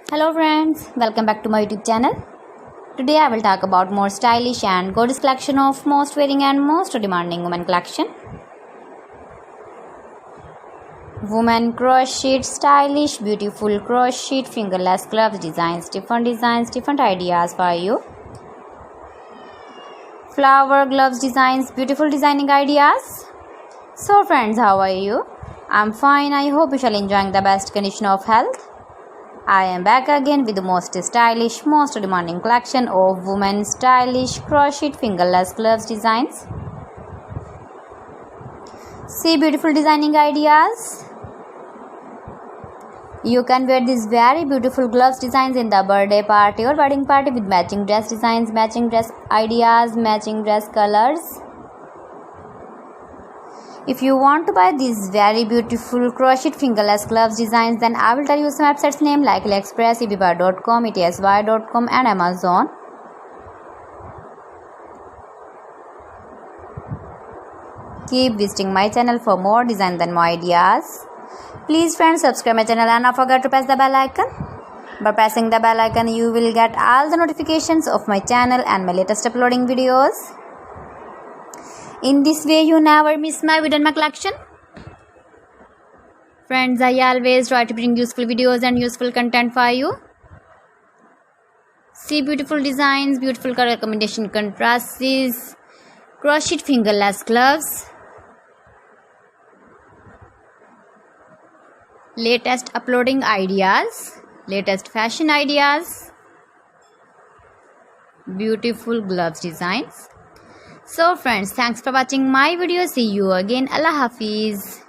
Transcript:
Hello friends, welcome back to my YouTube channel. Today I will talk about more stylish and gorgeous collection of most wearing and most demanding women collection. Women crochet, stylish, beautiful crochet, fingerless gloves, designs, different ideas for you. Flower gloves designs, beautiful designing ideas. So friends, how are you? I'm fine. I hope you shall enjoying the best condition of health. I am back again with the most stylish, most demanding collection of women's stylish crochet fingerless gloves designs. See beautiful designing ideas. You can wear these very beautiful gloves designs in the birthday party or wedding party with matching dress designs, matching dress ideas, matching dress colors. If you want to buy these very beautiful crochet fingerless gloves designs, then I will tell you some websites name like AliExpress, eBay.com, etsy.com and Amazon. Keep visiting my channel for more designs and more ideas. Please friends, subscribe my channel and don't forget to press the bell icon. By pressing the bell icon, you will get all the notifications of my channel and my latest uploading videos. In this way, you never miss my video and my collection. Friends, I always try to bring useful videos and useful content for you. See beautiful designs, beautiful color combination contrasts, crochet fingerless gloves, latest uploading ideas, latest fashion ideas, beautiful gloves designs. So friends, thanks for watching my video. See you again. Allah Hafiz.